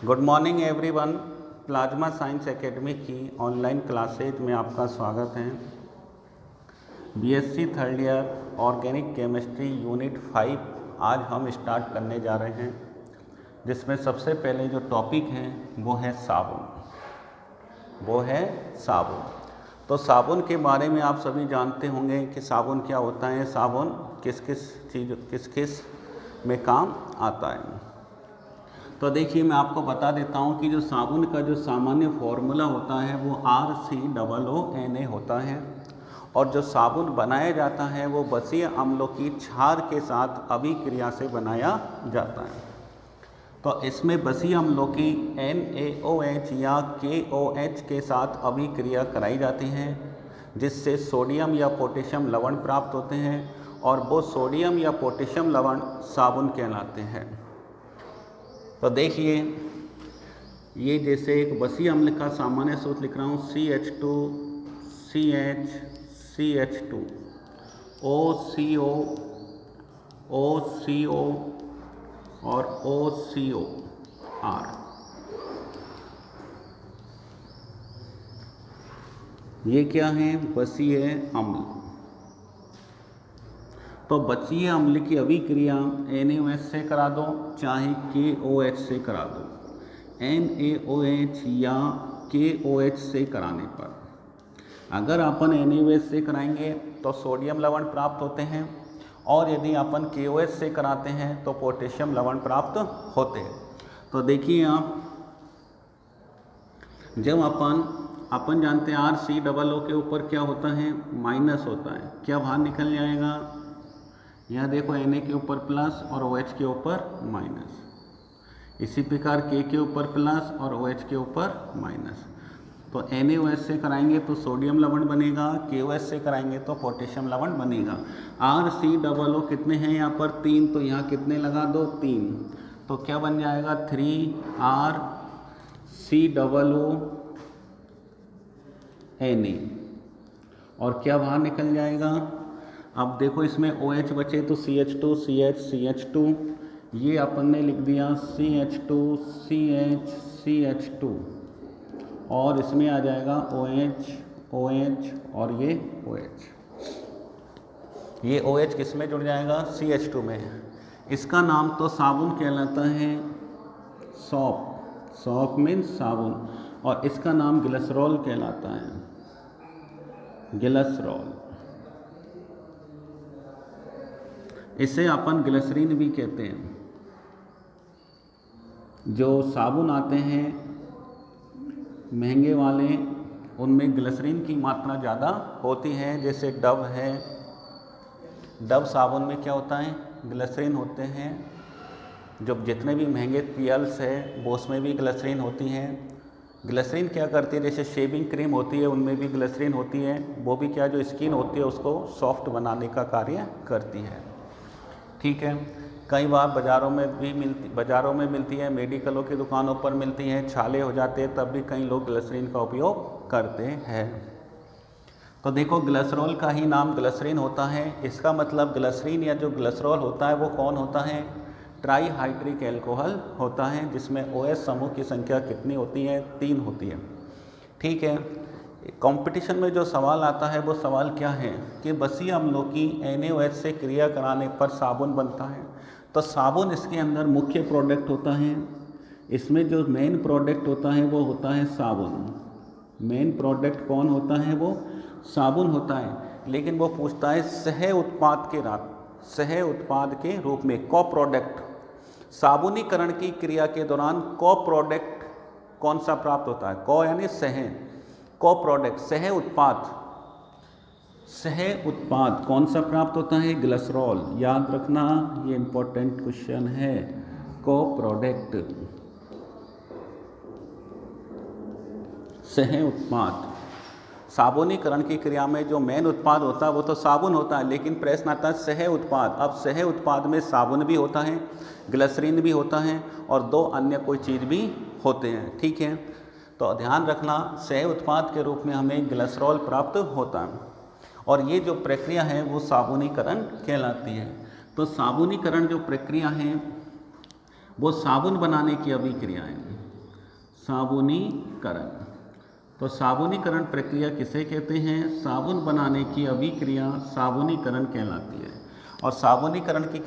Good morning everyone. Plasma science academy की online classes में आपका स्वागत है। BSc third year organic chemistry unit 5 आज हम स्टार्ट करने जा रहे हैं, जिसमें सबसे पहले जो टॉपिक है वो है साबुन। तो साबुन के बारे में आप सभी जानते होंगे कि साबुन क्या होता है, साबुन किस किस में काम आता है। तो देखिए मैं आपको बता देता हूँ कि जो साबुन का जो सामान्य फॉर्मूला होता है वो RCOONA होता है, और जो साबुन बनाया जाता है वो बसीय अम्लों की क्षार के साथ अभिक्रिया से बनाया जाता है। तो इसमें बसीय अम्लों की NaOH या KOH के साथ अभिक्रिया कराई जाती है, जिससे सोडियम या पोटेशियम लवण प्राप्त होते हैं, और वो सोडियम या पोटेशियम लवण साबुन कहलाते हैं। तो देखिए ये जैसे एक बसीय अम्ल का सामान्य सूत्र लिख रहा हूँ, CH2 CH2 OCO OCO और OCOR। ये क्या है? बसीय अम्ल। तो बसीय अम्ल की अभिक्रिया NaOH से करा दो चाहे KOH से करा दो। NaOH या KOH से कराने पर अगर अपन NaOH से कराएंगे तो सोडियम लवण प्राप्त होते हैं, और यदि अपन KOH से कराते हैं तो पोटेशियम लवण प्राप्त होते हैं। तो देखिए आप, जब अपन जानते हैं RCOO के ऊपर क्या होता है? माइनस होता है। क्या बाहर निकल जाएगा? यहाँ देखो Na के ऊपर प्लस और OH के ऊपर माइनस। इसी प्रकार K के ऊपर प्लस और OH के ऊपर माइनस। तो NaOH से कराएंगे तो सोडियम लवण बनेगा, KOH से कराएंगे तो पोटेशियम लवण बनेगा। RCOO कितने हैं यहाँ पर? 3। तो यहाँ कितने लगा दो? 3। तो क्या बन जाएगा? 3RCOONA। और क्या बाहर निकल जाएगा? अब देखो इसमें OH बचे तो CH2 ये अपन ने लिख दिया CH2 और इसमें आ जाएगा OH और ये OH किस में जुड़ जाएगा? CH2 में। इसका नाम तो साबुन कहलाता है, सॉप मीन्स साबुन, और इसका नाम ग्लिसरॉल कहलाता है, ग्लिसरॉल। इसे अपन ग्लिसरीन भी कहते हैं। जो साबुन आते हैं महंगे वाले, उनमें ग्लिसरीन की मात्रा ज़्यादा होती है। जैसे डव है, डव साबुन में क्या होता है? ग्लिसरीन होते हैं। जो जितने भी महंगे पीएल्स है वो उसमें भी ग्लिसरीन होती हैं। ग्लिसरीन क्या करती है? जैसे शेविंग क्रीम होती है उनमें भी ग्लिसरीन होती है। वो भी क्या, जो स्किन होती है उसको सॉफ्ट बनाने का कार्य करती है। ठीक है। कई बार बाज़ारों में मिलती है, मेडिकलों की दुकानों पर मिलती हैं, छाले हो जाते हैं तब भी कई लोग ग्लिसरीन का उपयोग करते हैं। तो देखो ग्लिसरॉल का ही नाम ग्लिसरीन होता है। इसका मतलब ग्लिसरीन या जो ग्लिसरॉल होता है वो कौन होता है? ट्राईहाइड्रिक एल्कोहल होता है, जिसमें OH समूह की संख्या कितनी होती है? 3 होती है। ठीक है। कंपटीशन में जो सवाल आता है वो सवाल क्या है कि बसीय अम्लों की NaOH से क्रिया कराने पर साबुन बनता है। तो साबुन इसके अंदर मुख्य प्रोडक्ट होता है। इसमें जो मेन प्रोडक्ट होता है वो होता है साबुन। मेन प्रोडक्ट कौन होता है? वो साबुन होता है। लेकिन वो पूछता है सह उत्पाद के रूप में, को प्रोडक्ट। साबुनीकरण की क्रिया के दौरान को प्रोडक्ट कौन सा प्राप्त होता है? को यानी सह, को प्रोडक्ट, सह उत्पाद कौन सा प्राप्त होता है? ग्लिसरॉल। याद रखना, ये इंपॉर्टेंट क्वेश्चन है। को प्रोडक्ट, सह उत्पाद। साबुनीकरण की क्रिया में जो मेन उत्पाद होता है वो तो साबुन होता है, लेकिन प्रश्न आता है सह उत्पाद। अब सह उत्पाद में साबुन भी होता है, ग्लिसरीन भी होता है, और 2 अन्य कोई चीज़ भी होते हैं। ठीक है। तो ध्यान रखना, सह उत्पाद के रूप में हमें ग्लिसरॉल प्राप्त होता है, और ये जो प्रक्रिया है वो साबुनीकरण कहलाती है। तो साबुनीकरण जो प्रक्रिया है वो साबुन बनाने की अभिक्रिया है। साबुनीकरण। तो साबुनीकरण प्रक्रिया किसे कहते हैं? साबुन बनाने की अभिक्रिया साबुनीकरण कहलाती है। और साबुनीकरण की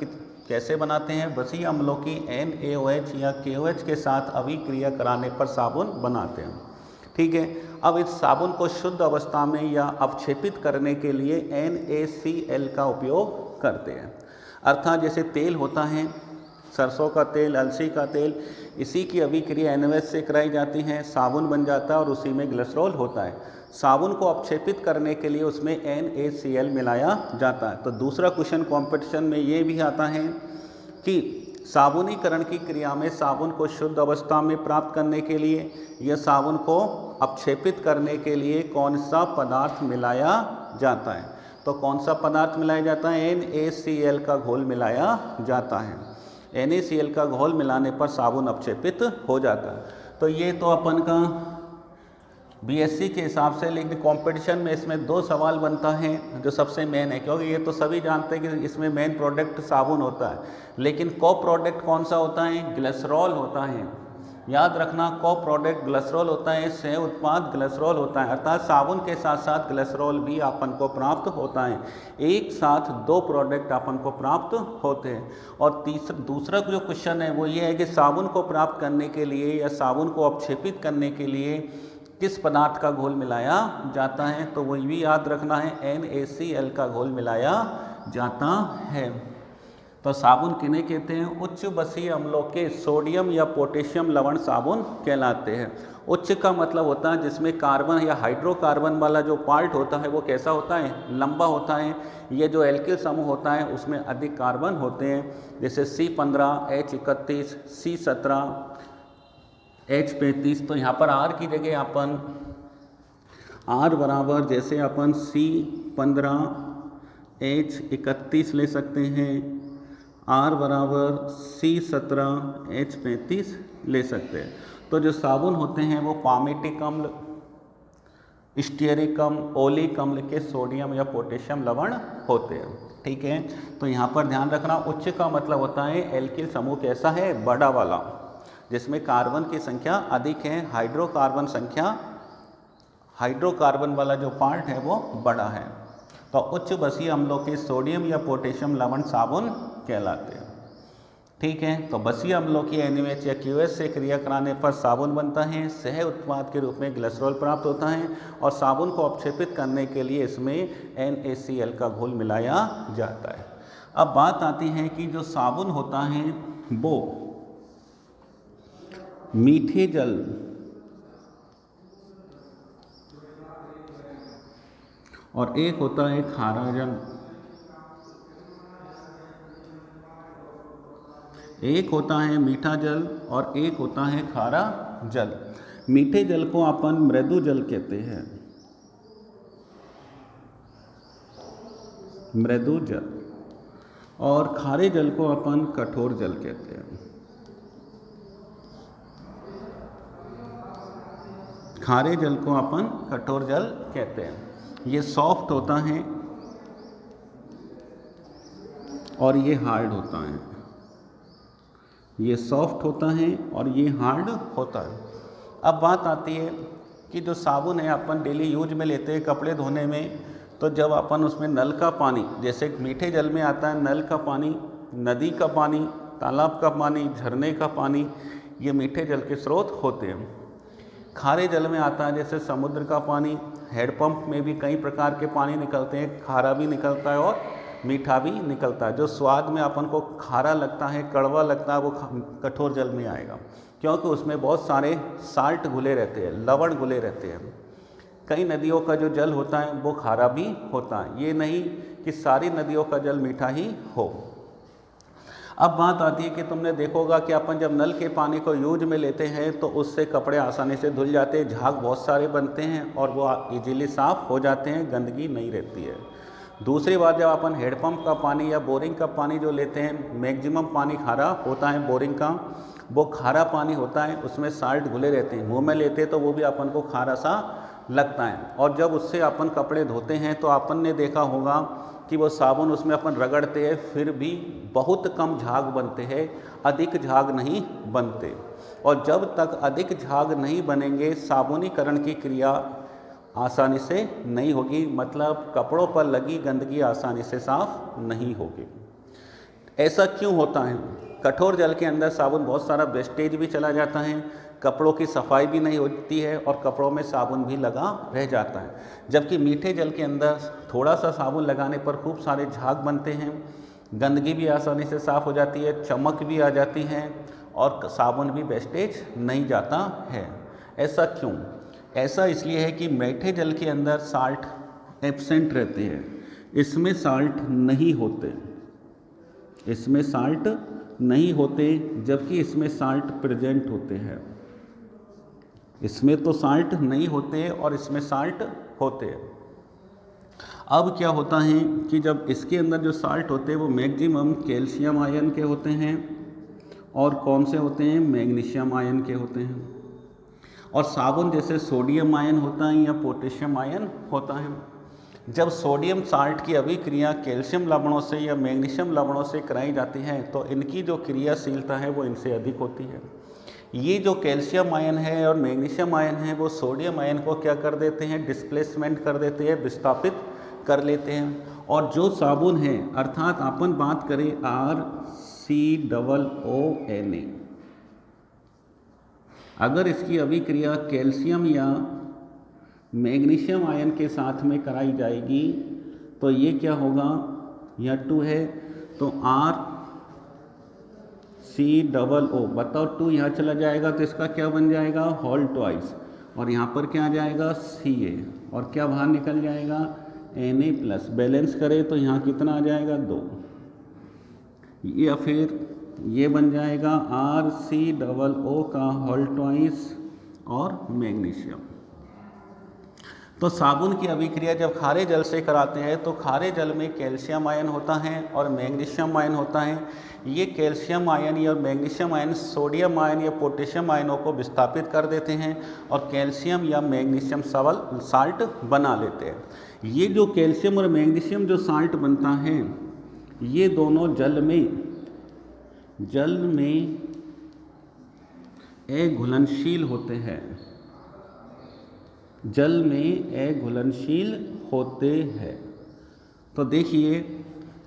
कैसे बनाते हैं? बसी अम्लों की NaOH या KOH के साथ अभिक्रिया कराने पर साबुन बनाते हैं। ठीक है। अब इस साबुन को शुद्ध अवस्था में या अवक्षेपित करने के लिए NaCl का उपयोग करते हैं। अर्थात जैसे तेल होता है, सरसों का तेल, अलसी का तेल, इसी की अभिक्रिया NaOH से कराई जाती है, साबुन बन जाता है और उसी में ग्लिसरॉल होता है। साबुन को अपक्षेपित करने के लिए उसमें NaCl मिलाया जाता है। तो दूसरा क्वेश्चन कंपटीशन में ये भी आता है कि साबुनीकरण की क्रिया में साबुन को शुद्ध अवस्था में प्राप्त करने के लिए या साबुन को अपक्षेपित करने के लिए कौन सा पदार्थ मिलाया जाता है? तो कौन सा पदार्थ मिलाया जाता है? NaCl का घोल मिलाया जाता है। NaCl का घोल मिलाने पर साबुन अपक्षेपित हो जाता है। तो ये तो अपन का BSc के हिसाब से, लेकिन कंपटीशन में इसमें 2 सवाल बनता है जो सबसे मेन है, क्योंकि ये तो सभी जानते हैं कि इसमें मेन प्रोडक्ट साबुन होता है, लेकिन को प्रोडक्ट कौन सा होता है? ग्लिसरॉल होता है। याद रखना, को प्रोडक्ट ग्लिसरॉल होता है, सह उत्पाद ग्लिसरॉल होता है। अर्थात साबुन के साथ साथ ग्लिसरॉल भी अपन को प्राप्त होता है। एक साथ 2 प्रोडक्ट अपन को प्राप्त होते हैं। और दूसरा जो क्वेश्चन है वो ये है कि साबुन को प्राप्त करने के लिए या साबुन को अपक्षेपित करने के लिए किस पदार्थ का घोल मिलाया जाता है? तो वही भी याद रखना है, NaCl का घोल मिलाया जाता है। तो साबुन किन्हें कहते हैं? उच्च बसीय अम्लों के सोडियम या पोटेशियम लवण साबुन कहलाते हैं। उच्च का मतलब होता है जिसमें कार्बन या हाइड्रोकार्बन वाला जो पार्ट होता है वो कैसा होता है? लंबा होता है। ये जो एल्किल समूह होता है उसमें अधिक कार्बन होते हैं, जैसे C15, H31, C17, H35। तो यहाँ पर R की जगह अपन R बराबर जैसे अपन C15 H31 ले सकते हैं, R बराबर C17 H35 ले सकते हैं। तो जो साबुन होते हैं वो पामेटिक अम्ल, स्टीयरिक अम्ल, ओलिक अम्ल के सोडियम या पोटेशियम लवण होते हैं। ठीक है। तो यहाँ पर ध्यान रखना, उच्च का मतलब होता है एल्किल समूह कैसा है? बड़ा वाला, जिसमें कार्बन की संख्या अधिक है, हाइड्रोकार्बन वाला जो पार्ट है वो बड़ा है। तो उच्च बसीय अम्लों के सोडियम या पोटेशियम लवण साबुन कहलाते हैं। ठीक है। तो बसीय अम्लों की NaOH या KOH से क्रिया कराने पर साबुन बनता है, सह उत्पाद के रूप में ग्लिसरॉल प्राप्त होता है और साबुन को अपक्षेपित करने के लिए इसमें NaCl का घोल मिलाया जाता है। अब बात आती है कि जो साबुन होता है वो मीठे जल और एक होता है खारा जल। एक होता है मीठा जल और एक होता है खारा जल। मीठे जल को अपन मृदु जल कहते हैं, मृदु जल, और खारे जल को अपन कठोर जल कहते हैं। खारे जल को अपन कठोर जल कहते हैं। ये सॉफ्ट होता है और ये हार्ड होता है। ये सॉफ्ट होता है और ये हार्ड होता है। अब बात आती है कि जो साबुन है अपन डेली यूज में लेते हैं कपड़े धोने में, तो जब अपन उसमें नल का पानी, जैसे मीठे जल में आता है नल का पानी, नदी का पानी, तालाब का पानी, झरने का पानी, ये मीठे जल के स्रोत होते हैं। खारे जल में आता है जैसे समुद्र का पानी, हैंडपंप में भी कई प्रकार के पानी निकलते हैं, खारा भी निकलता है और मीठा भी निकलता है। जो स्वाद में अपन को खारा लगता है, कड़वा लगता है, वो कठोर जल में आएगा, क्योंकि उसमें बहुत सारे साल्ट घुले रहते हैं, लवण घुले रहते हैं। कई नदियों का जो जल होता है वो खारा भी होता है, ये नहीं कि सारी नदियों का जल मीठा ही हो। अब बात आती है कि तुमने देखोगा कि अपन जब नल के पानी को यूज में लेते हैं तो उससे कपड़े आसानी से धुल जाते हैं, झाग बहुत सारे बनते हैं और वो इजीली साफ़ हो जाते हैं, गंदगी नहीं रहती है। दूसरी बात, जब अपन हैंडपम्प का पानी या बोरिंग का पानी जो लेते हैं, मैक्सिमम पानी खारा होता है बोरिंग का, वो खारा पानी होता है, उसमें साल्ट घुले रहते हैं, मुँह में लेते हैं तो वो भी अपन को खारा सा लगता है। और जब उससे अपन कपड़े धोते हैं तो अपन ने देखा होगा कि वो साबुन उसमें अपन रगड़ते हैं फिर भी बहुत कम झाग बनते हैं, अधिक झाग नहीं बनते। और जब तक अधिक झाग नहीं बनेंगे साबुनीकरण की क्रिया आसानी से नहीं होगी, मतलब कपड़ों पर लगी गंदगी आसानी से साफ नहीं होगी। ऐसा क्यों होता है? कठोर जल के अंदर साबुन बहुत सारा वेस्टेज भी चला जाता है, कपड़ों की सफाई भी नहीं होती है और कपड़ों में साबुन भी लगा रह जाता है। जबकि मीठे जल के अंदर थोड़ा सा साबुन लगाने पर खूब सारे झाग बनते हैं, गंदगी भी आसानी से साफ़ हो जाती है, चमक भी आ जाती है और साबुन भी वेस्टेज नहीं जाता है। ऐसा क्यों? ऐसा इसलिए है कि मीठे जल के अंदर साल्ट एब्सेंट रहते हैं, इसमें साल्ट नहीं होते, इसमें साल्ट नहीं होते, जबकि इसमें साल्ट प्रेजेंट होते हैं। इसमें तो साल्ट नहीं होते और इसमें साल्ट होते हैं। अब क्या होता है कि जब इसके अंदर जो साल्ट होते हैं वो मैक्सिमम कैल्शियम आयन के होते हैं और कौन से होते हैं? मैग्नीशियम आयन के होते हैं। और साबुन जैसे सोडियम आयन होता है या पोटेशियम आयन होता है। जब सोडियम साल्ट की अभिक्रिया कैल्शियम लवणों से या मैग्नीशियम लवणों से कराई जाती है तो इनकी जो क्रियाशीलता है वो इनसे अधिक होती है। ये जो कैल्शियम आयन है और मैग्नीशियम आयन है वो सोडियम आयन को क्या कर देते हैं? डिस्प्लेसमेंट कर देते हैं, विस्थापित कर लेते हैं। और जो साबुन है, अर्थात अपन बात करें RCOONA, अगर इसकी अभिक्रिया कैल्शियम या मैग्नीशियम आयन के साथ में कराई जाएगी तो ये क्या होगा? यह 2 है तो RCOO, बताओ 2 यहाँ चला जाएगा तो इसका क्या बन जाएगा? होल ट्वाइस, और यहाँ पर क्या आ जाएगा? Ca, और क्या बाहर निकल जाएगा? Na+। बैलेंस करें तो यहाँ कितना आ जाएगा? 2, या फिर ये बन जाएगा RCOO का होल ट्वाइस और मैग्नीशियम। तो साबुन की अभिक्रिया जब खारे जल से कराते हैं तो खारे जल में कैल्शियम आयन होता है और मैग्नीशियम आयन होता है। ये कैल्शियम आयन या मैग्नीशियम आयन सोडियम आयन या पोटेशियम आयनों को विस्थापित कर देते हैं और कैल्शियम या मैग्नीशियम साल्ट बना लेते हैं। ये जो कैल्शियम और मैग्नीशियम जो साल्ट बनता है ये दोनों जल में अघुलनशील होते हैं, जल में अघुलनशील होते हैं। तो देखिए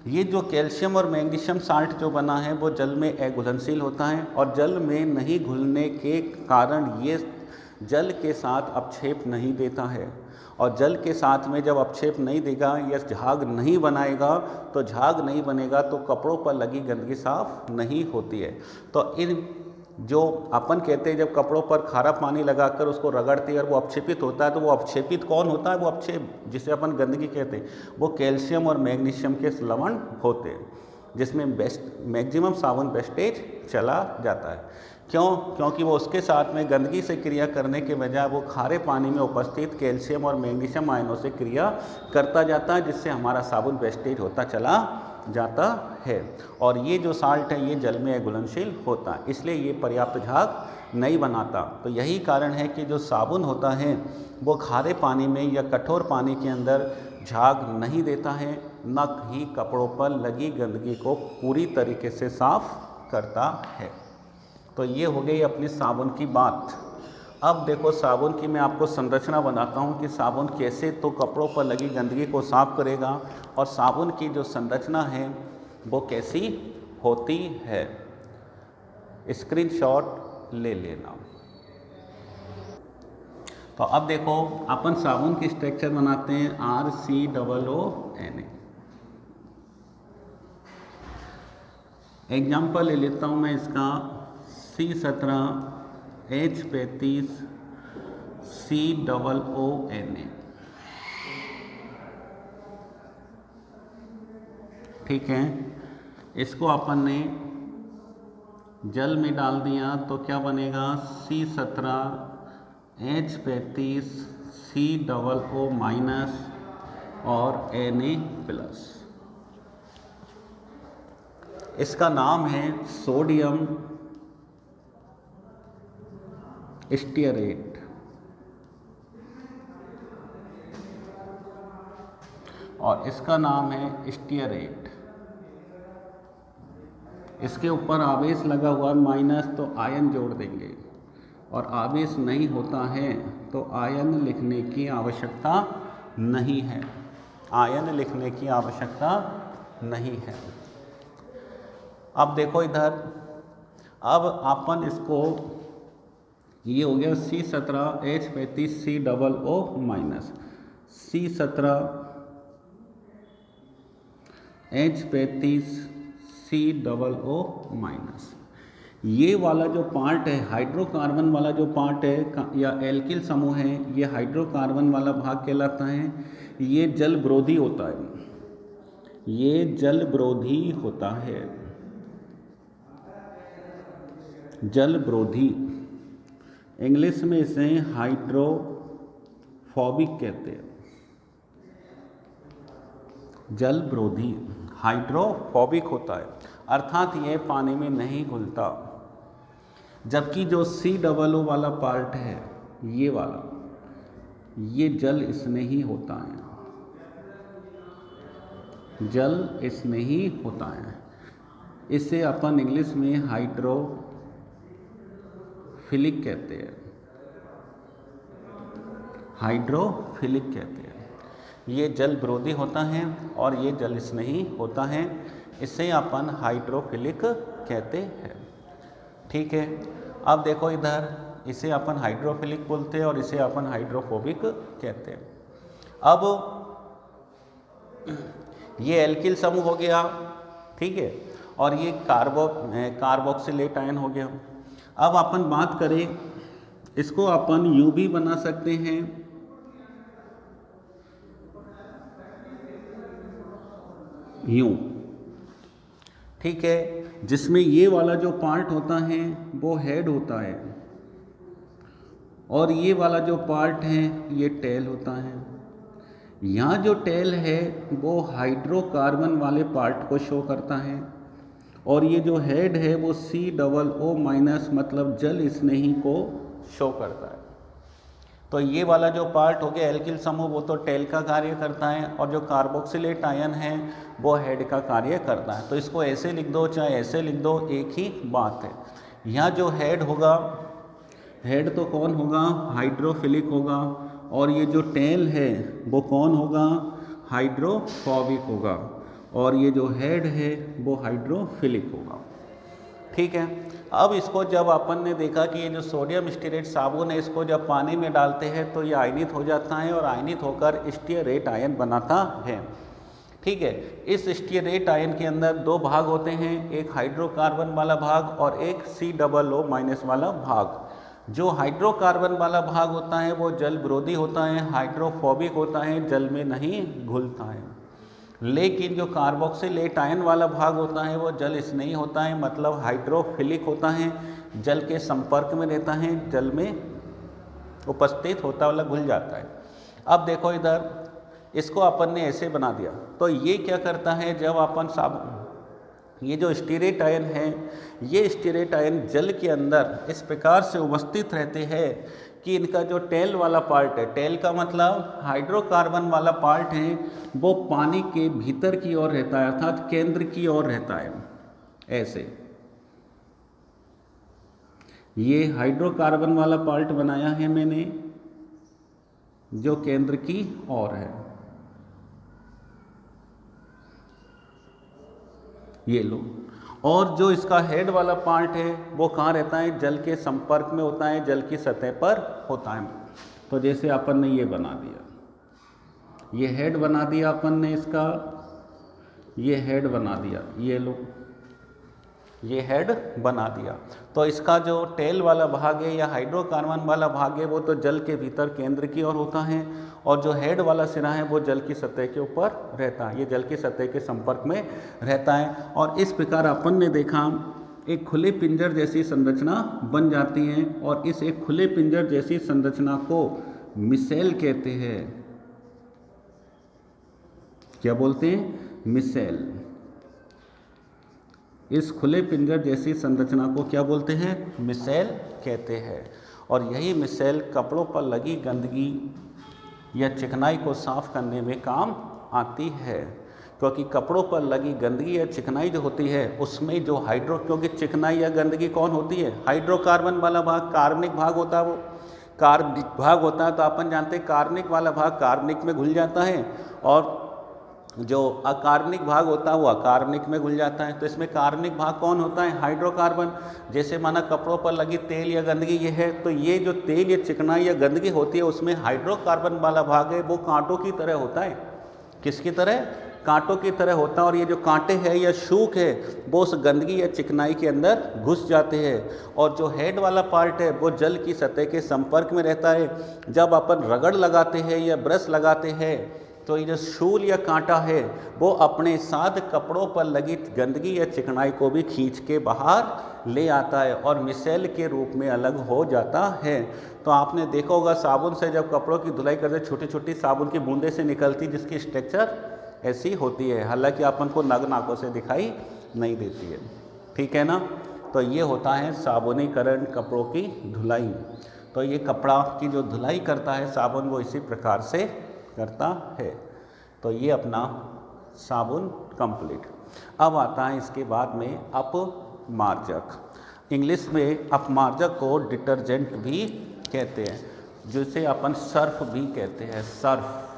ये जो कैल्शियम और मैग्नीशियम साल्ट जो बना है वो जल में अघुलनशील होता है और जल में नहीं घुलने के कारण ये जल के साथ अपक्षेप नहीं देता है। और जल के साथ में जब अपक्षेप नहीं देगा या झाग नहीं बनाएगा तो झाग नहीं बनेगा तो कपड़ों पर लगी गंदगी साफ नहीं होती है। तो इन जो अपन कहते हैं जब कपड़ों पर खारा पानी लगाकर उसको रगड़ते हैं और वो अपक्षेपित होता है तो वो अपक्षेपित कौन होता है? वो अपक्षेप जिसे अपन गंदगी कहते हैं वो कैल्शियम और मैग्नीशियम के लवण होते हैं, जिसमें मैक्सिमम साबुन वेस्टेज चला जाता है। क्यों? क्योंकि वो उसके साथ में गंदगी से क्रिया करने के बजाय वो खारे पानी में उपस्थित कैल्शियम और मैग्नीशियम आयनों से क्रिया करता जाता है, जिससे हमारा साबुन वेस्टेज होता चला जाता है। और ये जो साल्ट है ये जल में अघुलनशील होता है, इसलिए ये पर्याप्त झाग नहीं बनाता। तो यही कारण है कि जो साबुन होता है वो खारे पानी में या कठोर पानी के अंदर झाग नहीं देता है, न ही कपड़ों पर लगी गंदगी को पूरी तरीके से साफ करता है। तो ये हो गई अपनी साबुन की बात। अब देखो साबुन की मैं आपको संरचना बनाता हूँ कि साबुन कैसे तो कपड़ों पर लगी गंदगी को साफ करेगा और साबुन की जो संरचना है वो कैसी होती है। स्क्रीनशॉट ले लेना। तो अब देखो अपन साबुन की स्ट्रक्चर बनाते हैं RCOONA। एग्जाम्पल ले लेता हूँ मैं इसका C17H35 COONA। ठीक है, इसको अपन ने जल में डाल दिया तो क्या बनेगा? C17H35 COO- और Na+। इसका नाम है सोडियम स्टीयरेट। और इसका नाम है स्टीयरेट। इसके ऊपर आवेश लगा हुआ माइनस, तो आयन जोड़ देंगे, और आवेश नहीं होता है तो आयन लिखने की आवश्यकता नहीं है, आयन लिखने की आवश्यकता नहीं है। अब देखो इधर, अब अपन इसको, ये हो गया C17H35 COO minus, C17H35 COO minus. ये वाला जो पार्ट है, हाइड्रोकार्बन वाला जो पार्ट है या एल्किल समूह है, ये हाइड्रोकार्बन वाला भाग कहलाता है। ये जल विरोधी होता है, ये जल विरोधी होता है, जल विरोधी। इंग्लिश में इसे हाइड्रोफोबिक कहते हैं, जल विरोधी, हाइड्रोफोबिक होता है, अर्थात ये पानी में नहीं घुलता। जबकि जो COO वाला पार्ट है, ये वाला, ये जल स्नेही होता है, जल स्नेही होता है। इसे अपन इंग्लिश में हाइड्रोफिलिक कहते हैं, हाइड्रोफिलिक कहते हैं। ये जल विरोधी होता है और ये जल स्नेही होता है, इसे अपन हाइड्रोफिलिक कहते हैं। ठीक है, अब देखो इधर, इसे अपन हाइड्रोफिलिक बोलते हैं और इसे अपन हाइड्रोफोबिक कहते हैं। अब ये एल्किल समूह हो गया, ठीक है, और ये कार्बोक्सिलेट आयन हो गया। अब अपन बात करें, इसको अपन यूं भी बना सकते हैं, यूं, ठीक है, जिसमें ये वाला जो पार्ट होता है वो हेड होता है और ये वाला जो पार्ट है ये टेल होता है। यहाँ जो टेल है वो हाइड्रोकार्बन वाले पार्ट को शो करता है और ये जो हेड है वो COO माइनस मतलब जल स्नेही को शो करता है। तो ये वाला जो पार्ट हो गया एल्किल समूह, वो तो टेल का कार्य करता है और जो कार्बोक्सिलेट आयन है वो हेड का कार्य करता है। तो इसको ऐसे लिख दो चाहे ऐसे लिख दो, एक ही बात है। यहाँ जो हेड होगा, हेड तो कौन होगा, हाइड्रोफिलिक होगा, और ये जो टेल है वो कौन होगा, हाइड्रोफोबिक होगा, और ये जो हेड है वो हाइड्रोफिलिक होगा। ठीक है, अब इसको जब अपन ने देखा कि ये जो सोडियम स्टीरेट साबुन है, इसको जब पानी में डालते हैं तो ये आयनित हो जाता है और आयनित होकर स्टीयरेट आयन बनाता है। ठीक है, इस स्टीयरेट आयन के अंदर दो भाग होते हैं, एक हाइड्रोकार्बन वाला भाग और एक COO माइनस वाला भाग। जो हाइड्रोकार्बन वाला भाग होता है वो जल विरोधी होता है, हाइड्रोफोबिक होता है, जल में नहीं घुलता है। लेकिन जो कार्बोक्सिलेट आयन वाला भाग होता है वो जल स्नेही होता है, मतलब हाइड्रोफिलिक होता है, जल के संपर्क में रहता है, जल में उपस्थित होता वाला घुल जाता है। अब देखो इधर, इसको अपन ने ऐसे बना दिया, तो ये क्या करता है, जब अपन ये जो स्टीरेट आयन है, ये स्टीरेट आयन जल के अंदर इस प्रकार से उपस्थित रहते हैं कि इनका जो टेल वाला पार्ट है, टेल का मतलब हाइड्रोकार्बन वाला पार्ट है, वो पानी के भीतर की ओर रहता है, अर्थात केंद्र की ओर रहता है। ऐसे ये हाइड्रोकार्बन वाला पार्ट बनाया है मैंने, जो केंद्र की ओर है, ये लो। और जो इसका हेड वाला पार्ट है वो कहाँ रहता है, जल के संपर्क में होता है, जल की सतह पर होता है। तो जैसे अपन ने ये बना दिया, ये हेड बना दिया अपन ने इसका, ये हेड बना दिया, ये लो, ये हेड बना दिया। तो इसका जो टेल वाला भाग है या हाइड्रोकार्बन वाला भाग है वो तो जल के भीतर केंद्र की ओर होता है, और जो हेड वाला सिरा है वो जल की सतह के ऊपर रहता है, ये जल की सतह के संपर्क में रहता है। और इस प्रकार अपन ने देखा एक खुले पिंजर जैसी संरचना बन जाती है, और इस एक खुले पिंजर जैसी संरचना को मिसेल कहते हैं। क्या बोलते हैं, मिसेल। इस खुले पिंजर जैसी संरचना को क्या बोलते हैं, मिसेल कहते हैं। और यही मिसेल कपड़ों पर लगी गंदगी या चिकनाई को साफ करने में काम आती है। क्योंकि कपड़ों पर लगी गंदगी या चिकनाई जो होती है उसमें जो क्योंकि चिकनाई या गंदगी कौन होती है, हाइड्रोकार्बन वाला भाग, कार्बनिक भाग होता है, वो कार्बनिक भाग होता है। तो अपन जानते हैं कार्बनिक वाला भाग कार्बनिक में घुल जाता है और जो अकार्बनिक भाग होता है वो अकार्बनिक में घुल जाता है। तो इसमें कार्बनिक भाग कौन होता है, हाइड्रोकार्बन। जैसे माना कपड़ों पर लगी तेल या गंदगी ये है, तो ये जो तेल या चिकनाई या गंदगी होती है उसमें हाइड्रोकार्बन वाला भाग है वो कांटों की तरह होता है। किसकी तरह, कांटों की तरह होता है। और ये जो कांटे हैं या शूक है वो उस गंदगी या चिकनाई के अंदर घुस जाते हैं। और जो हेड वाला पार्ट है वो जल की सतह के संपर्क में रहता है। जब अपन रगड़ लगाते हैं या ब्रश लगाते हैं तो ये जो शूल या कांटा है वो अपने साथ कपड़ों पर लगी गंदगी या चिकनाई को भी खींच के बाहर ले आता है और मिसेल के रूप में अलग हो जाता है। तो आपने देखा होगा साबुन से जब कपड़ों की धुलाई करते छोटी छोटी साबुन की बूंदें से निकलती जिसकी स्ट्रक्चर ऐसी होती है, हालांकि अपन को नग्न आंखों से दिखाई नहीं देती है। ठीक है ना। तो ये होता है साबुनीकरण कपड़ों की धुलाई। तो ये कपड़ा की जो धुलाई करता है साबुन वो इसी प्रकार से करता है। तो ये अपना साबुन कंप्लीट। अब आता है इसके बाद में अपमार्जक। इंग्लिश में अपमार्जक को डिटर्जेंट भी कहते हैं, जिसे अपन सर्फ भी कहते हैं। सर्फ